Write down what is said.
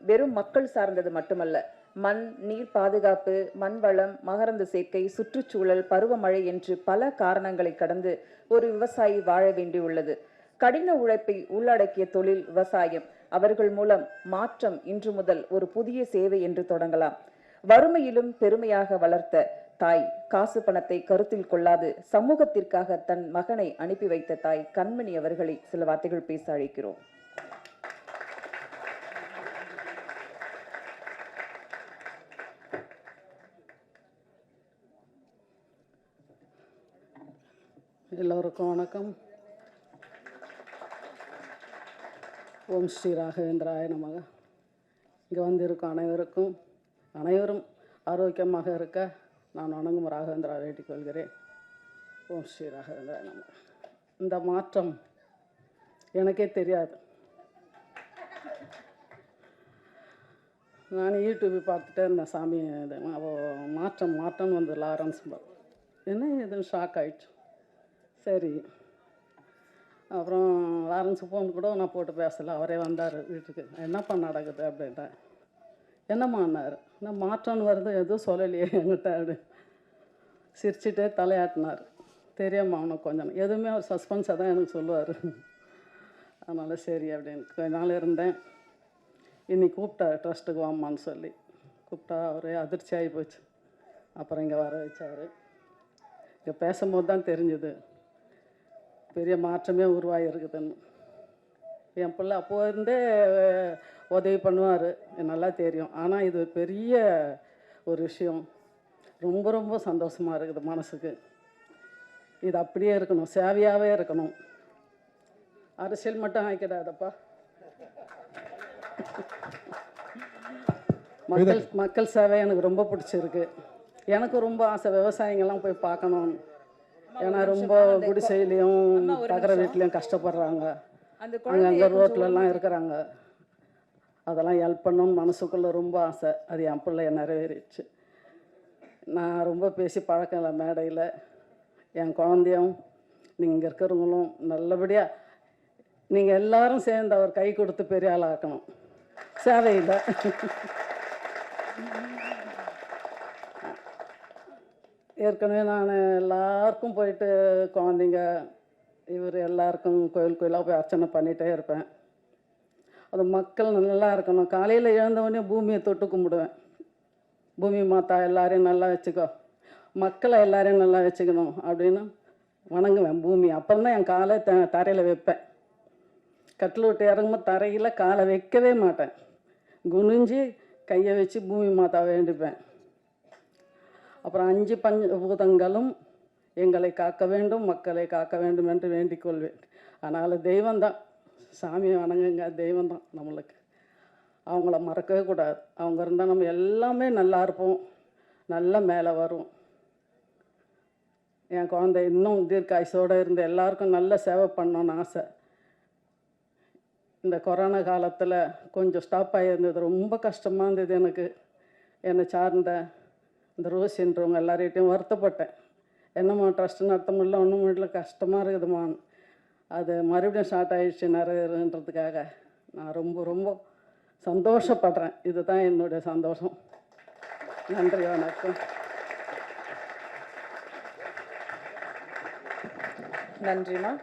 வெறும் மக்கள் சார்ந்தது மட்டுமல்ல. மண், நீர் பாதுகாப்பு, மண் வளம், மகரந்த சேர்க்கை, சுற்றுச்சூழல், பருவமழை என்று பல காரணங்களை கடந்து ஒரு விவசாயி வாழ வேண்டியுள்ளது. கடின உழைப்பை உள்ளடக்கிய தொழில் விவசாயம். அவர்கள் மூலம் மாற்றம் இன்று முதல் ஒரு புதிய சேவை என்று தொடங்கலாம். வறுமையிலும் பெருமையாக வளர்த்த தாய், காசு பணத்தை கருத்தில் கொள்ளாது சமூகத்திற்காக தன் மகனை அனுப்பி வைத்த தாய் கண்மணி அவர்களை சில வார்த்தைகள் பேச அழைக்கிறோம். எல்லோருக்கும் வணக்கம். ஓம் ஸ்ரீ ராகவேந்திராய நமக. இங்கே வந்திருக்கும் அனைவரும் ஆரோக்கியமாக இருக்க நான் வணங்கும் ராகவேந்திரா வேண்டிக் கொள்கிறேன். ஓம் ஸ்ரீ ராகவேந்திராய நமக. இந்த மாற்றம் எனக்கே தெரியாது. நான் யூடியூப் பார்த்துட்டே இருந்தேன். சாமி இது மாற்றம்னு வந்து லாரன்ஸ் என்ன எதுவும் ஷாக் ஆயிடுச்சு. சரி, அப்புறம் லாரன்ஸ் ஃபோன் கூட நான் போட்டு பேசலை. அவரே வந்தார் வீட்டுக்கு. என்னப்பா நடக்குது அப்படின்ட்டேன். என்னம்மான்னார். நான் மாற்றம்னு வருது எதுவும் சொல்லலையே என்கிட்ட அப்படி சிரிச்சுட்டே தலையாட்டினார். தெரியாமல் அவனுக்கு கொஞ்சம் எதுவுமே அவர் சஸ்பென்ஸாக தான் எனக்கு சொல்லுவார். அதனால் சரி அப்படின்னு கொஞ்ச நாள் இருந்தேன். இன்னைக்கு கூப்பிட்டார் ட்ரஸ்ட்டுக்கு வாம்மான்னு சொல்லி. கூப்பிட்டா அவரே அதிர்ச்சி ஆகி போச்சு. அப்புறம் இங்கே வர வச்சார். இங்கே பேசும்போது தான் தெரிஞ்சுது பெரிய மாற்றமே உருவாகி இருக்குதுன்னு. என் பிள்ளை அப்போ இருந்தே உதவி பண்ணுவார், நல்லா தெரியும். ஆனால் இது பெரிய ஒரு விஷயம். ரொம்ப ரொம்ப சந்தோஷமாக இருக்குது மனசுக்கு. இது அப்படியே இருக்கணும், சேவையாகவே இருக்கணும். அரசியல் மட்டும் ஆக்கிடாதப்பா. மக்கள் சேவை எனக்கு ரொம்ப பிடிச்சிருக்கு. எனக்கு ரொம்ப ஆசை விவசாயிங்கெல்லாம் போய் பார்க்கணும்னு. ஏன்னா ரொம்ப குடிசையிலையும் தகர வீட்லேயும் கஷ்டப்படுறாங்க. அங்கே ரோட்லலாம் இருக்கிறாங்க. அதெல்லாம் ஹெல்ப் பண்ணணும்னு மனசுக்குள்ளே ரொம்ப ஆசை. அது என் பிள்ளைய நிறைவேறிடுச்சு. நான் ரொம்ப பேசி பழக்கம் இல்லை மேடையில். என் குழந்தையும் நீங்கள் இருக்கிறவங்களும் நல்லபடியாக நீங்கள் எல்லாரும் சேர்ந்து அவர் கை கொடுத்து பெரிய ஆளாக்கணும் சேவையில். ஏற்கனவே நான் எல்லாருக்கும் போயிட்டு குழந்தைங்க இவர் எல்லாருக்கும் கோயிலாக போய் அர்ச்சனை பண்ணிகிட்டே இருப்பேன். அது மக்கள் நல்லா இருக்கணும். காலையில் எழுந்தவொடனே பூமியை தொட்டு கும்பிடுவேன். பூமி மாதா எல்லாரையும் நல்லா வச்சுக்கோ, மக்களை எல்லாரையும் நல்லா வச்சுக்கணும் அப்படின்னு வணங்குவேன் பூமி. அப்புறம் தான் என் காலை தரையில் வைப்பேன். கட்டில் விட்டு இறங்கும்போது தரையில் காலை வைக்கவே மாட்டேன். குனிஞ்சு கையை வச்சு பூமி மாதாவை வேண்டிப்பேன். அப்புறம் 5 பஞ்சபூதங்களும் எங்களை காக்க வேண்டும், மக்களை காக்க வேண்டும் என்று வேண்டிக் கொள்வேன். அதனால் தெய்வந்தான், சாமியை வணங்குங்க, தெய்வந்தான் நம்மளுக்கு. அவங்கள மறக்கவே கூடாது. அவங்க இருந்தால் நம்ம எல்லாமே நல்லா இருப்போம், நல்லா மேலே வரும். என் குழந்தை இன்னும் தீர்க்காயுசோடு இருந்து எல்லாருக்கும் நல்ல சேவை பண்ணணும்னு ஆசை. இந்த கொரோனா காலத்தில் கொஞ்சம் ஸ்டாப் ஆகியிருந்தது. ரொம்ப கஷ்டமாக இருந்தது எனக்கு. என்னை சார்ந்த இந்த ரோசின்றவங்க எல்லார்கிட்டையும் வருத்தப்பட்டேன். என்னம்மா ட்ரஸ்ட் நடத்த முடியல, ஒன்றும் முடியல, கஷ்டமாக இருக்குதுமான்னு. அது மறுபடியும் ஸ்டார்ட் ஆகிடுச்சு நிறைவேறுன்றதுக்காக நான் ரொம்ப ரொம்ப சந்தோஷப்படுறேன். இதுதான் என்னுடைய சந்தோஷம். நன்றி, வணக்கம். நன்றிம்மா.